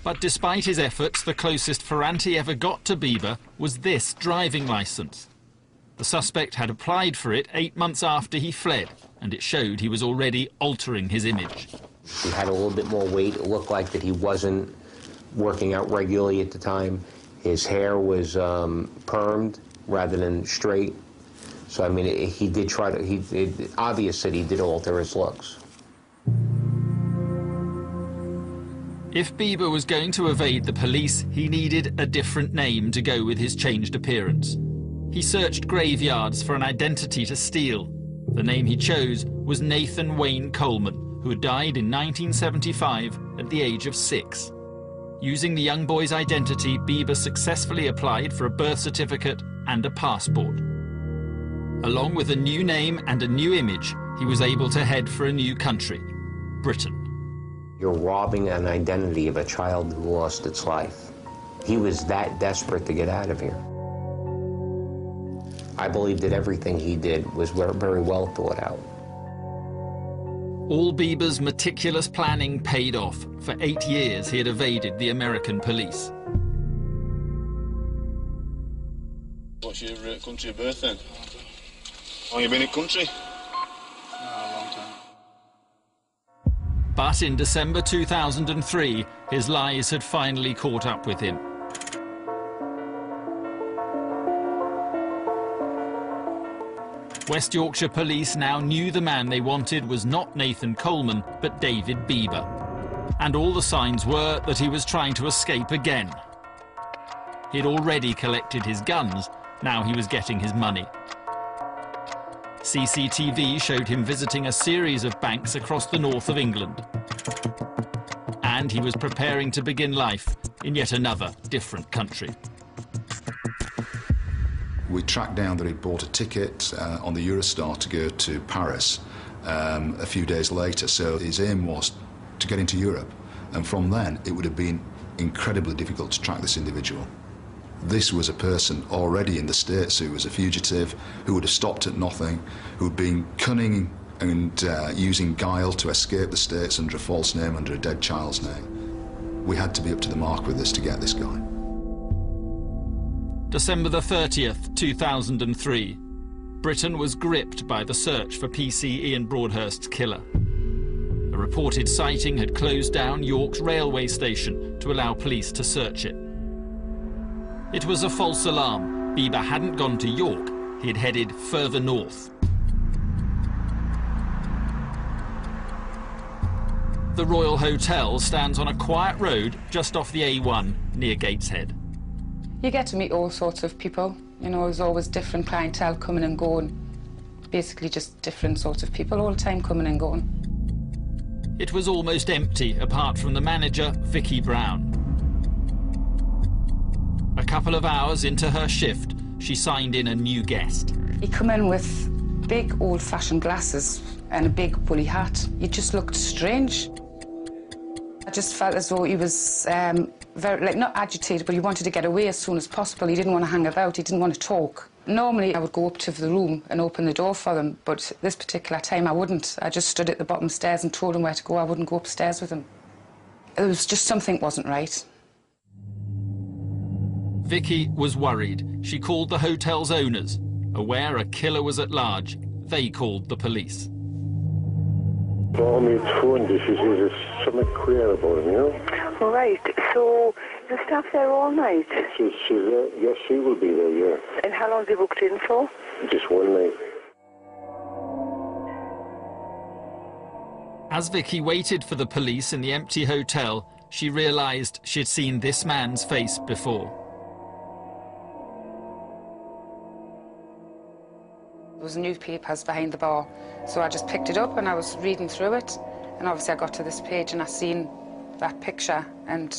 But despite his efforts, the closest Ferranti ever got to Bieber was this driving licence. The suspect had applied for it 8 months after he fled, and it showed he was already altering his image. He had a little bit more weight. It looked like that he wasn't working out regularly at the time. His hair was permed rather than straight. So, I mean, he did try to, it's obvious that he did alter his looks. If Bieber was going to evade the police, he needed a different name to go with his changed appearance. He searched graveyards for an identity to steal. The name he chose was Nathan Wayne Coleman, who had died in 1975 at the age of 6. Using the young boy's identity, Bieber successfully applied for a birth certificate and a passport. Along with a new name and a new image, he was able to head for a new country, Britain. You're robbing an identity of a child who lost its life. He was that desperate to get out of here. I believe that everything he did was very well thought out. All Bieber's meticulous planning paid off. For 8 years, he had evaded the American police. What's your country of birth then? How long you been in country? But in December 2003, his lies had finally caught up with him. West Yorkshire police now knew the man they wanted was not Nathan Coleman, but David Bieber. And all the signs were that he was trying to escape again. He'd already collected his guns, now he was getting his money. CCTV showed him visiting a series of banks across the north of England. And he was preparing to begin life in yet another different country. We tracked down that he'd bought a ticket on the Eurostar to go to Paris a few days later, so his aim was to get into Europe. And from then, it would have been incredibly difficult to track this individual. This was a person already in the States who was a fugitive, who would have stopped at nothing, who had been cunning and using guile to escape the States under a false name, under a dead child's name. We had to be up to the mark with this to get this guy. December the 30th, 2003. Britain was gripped by the search for PC Ian Broadhurst's killer. A reported sighting had closed down York's railway station to allow police to search it. It was a false alarm. Bieber hadn't gone to York, he had headed further north. The Royal Hotel stands on a quiet road just off the A1 near Gateshead. You get to meet all sorts of people. You know, there's always different clientele coming and going. Basically just different sorts of people all the time coming and going. It was almost empty apart from the manager, Vicky Brown. A couple of hours into her shift, she signed in a new guest. He come in with big old-fashioned glasses and a big woolly hat. He just looked strange. I just felt as though he was very, not agitated, but he wanted to get away as soon as possible. He didn't want to hang about, he didn't want to talk. Normally I would go up to the room and open the door for them, but this particular time I wouldn't. I just stood at the bottom stairs and told him where to go. I wouldn't go upstairs with him. It was just something wasn't right. Vicky was worried. She called the hotel's owners. Aware a killer was at large, they called the police. Call me at phone, this is there's something queer about him, you know? Right, so the staff there all night? She's there, yes, she will be there, yeah. And how long is he booked in for? Just one night. As Vicky waited for the police in the empty hotel, she realised she'd seen this man's face before. There was newspapers behind the bar, so I just picked it up and I was reading through it, and obviously I got to this page and I seen that picture and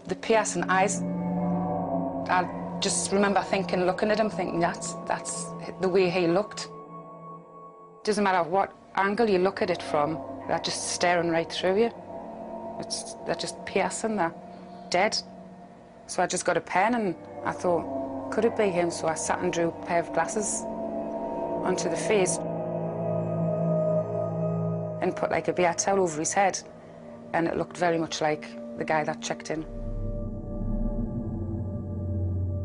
the piercing eyes. I just remember thinking, looking at him, thinking that's the way he looked. Doesn't matter what angle you look at it from, they're just staring right through you. They're just piercing, they're dead. So I just got a pen and I thought, could it be him? So I sat and drew a pair of glasses onto the face and put like a beer towel over his head, and it looked very much like the guy that checked in.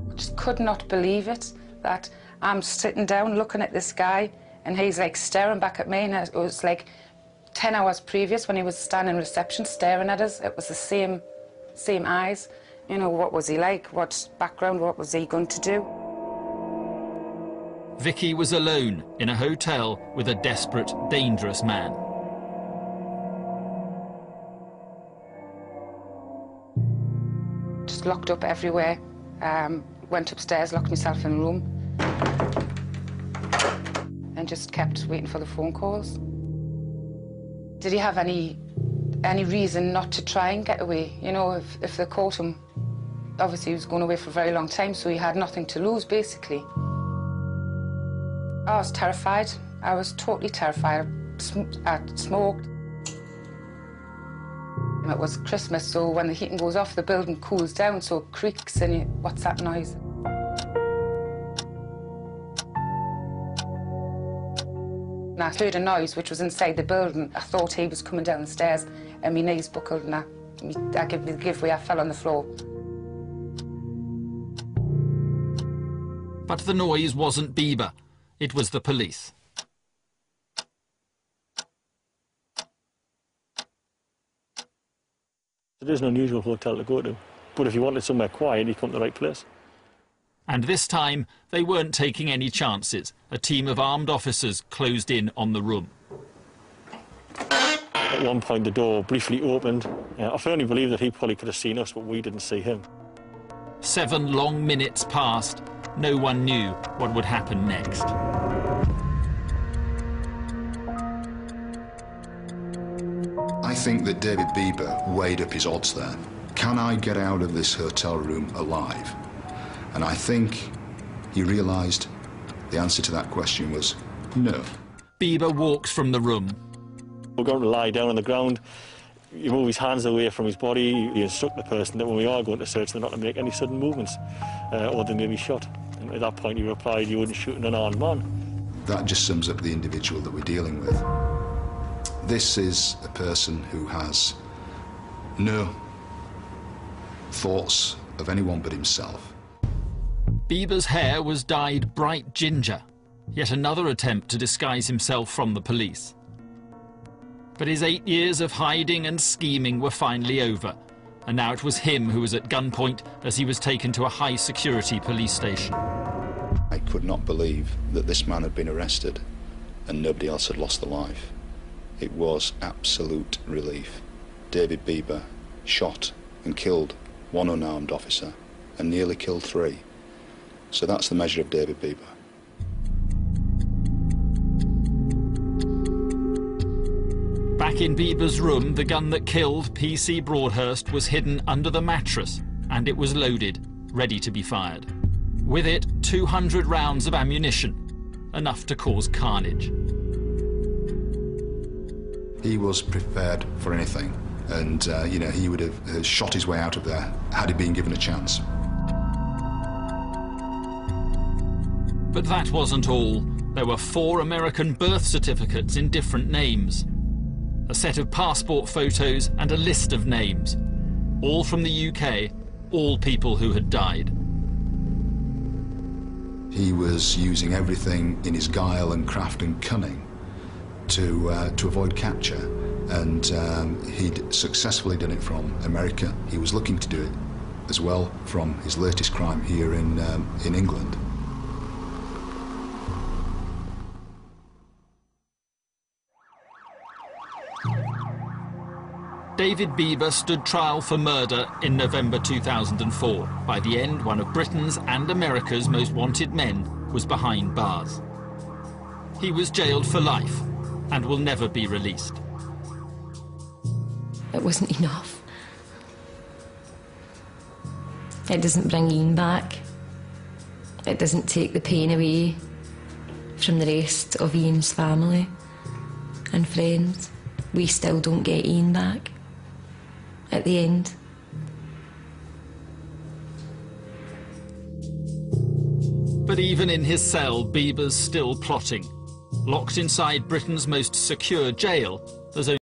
I just could not believe it, that I'm sitting down looking at this guy and he's like staring back at me, and it was like 10 hours previous when he was standing in reception staring at us. It was the same eyes. You know, what was he like? What background? What was he going to do? Vicky was alone in a hotel with a desperate, dangerous man. Just locked up everywhere. Went upstairs, locked myself in a room, and just kept waiting for the phone calls. Did he have any reason not to try and get away? You know, if they caught him, obviously he was going away for a very long time, so he had nothing to lose, basically. I was terrified. I was totally terrified. I smoked. It was Christmas, so when the heating goes off, the building cools down, so it creaks, and what's that noise? And I heard a noise which was inside the building. I thought he was coming down the stairs, and my knees buckled, and I gave the giveaway. I fell on the floor. But the noise wasn't Bieber. It was the police. It is an unusual hotel to go to, but if you wanted somewhere quiet, you come to the right place. And this time, they weren't taking any chances. A team of armed officers closed in on the room. At one point, the door briefly opened. I firmly believe that he probably could have seen us, but we didn't see him. 7 long minutes passed. No one knew what would happen next. I think that David Bieber weighed up his odds there. Can I get out of this hotel room alive? And I think he realised the answer to that question was no. Bieber walks from the room. We're going to lie down on the ground. You move his hands away from his body. You instruct the person that when we are going to search them not to make any sudden movements, or they may be shot. And at that point, you replied you wouldn't shoot an unarmed man. That just sums up the individual that we're dealing with. This is a person who has no thoughts of anyone but himself. Bieber's hair was dyed bright ginger, yet another attempt to disguise himself from the police. But his 8 years of hiding and scheming were finally over, and now it was him who was at gunpoint as he was taken to a high-security police station. I could not believe that this man had been arrested and nobody else had lost their life. It was absolute relief. David Bieber shot and killed 1 unarmed officer and nearly killed 3. So that's the measure of David Bieber. Back in Bieber's room, the gun that killed P.C. Broadhurst was hidden under the mattress, and it was loaded, ready to be fired. With it, 200 rounds of ammunition, enough to cause carnage. He was prepared for anything, and you know, he would have shot his way out of there had he been given a chance. But that wasn't all. There were 4 American birth certificates in different names, a set of passport photos and a list of names, all from the UK, all people who had died. He was using everything in his guile and craft and cunning to avoid capture, and he'd successfully done it from America. He was looking to do it as well from his latest crime here in England. David Bieber stood trial for murder in November 2004. By the end, one of Britain's and America's most wanted men was behind bars. He was jailed for life and will never be released. It wasn't enough. It doesn't bring Ian back. It doesn't take the pain away from the rest of Ian's family and friends. We still don't get Ian back at the end. But even in his cell, Bieber's still plotting. Locked inside Britain's most secure jail, there's only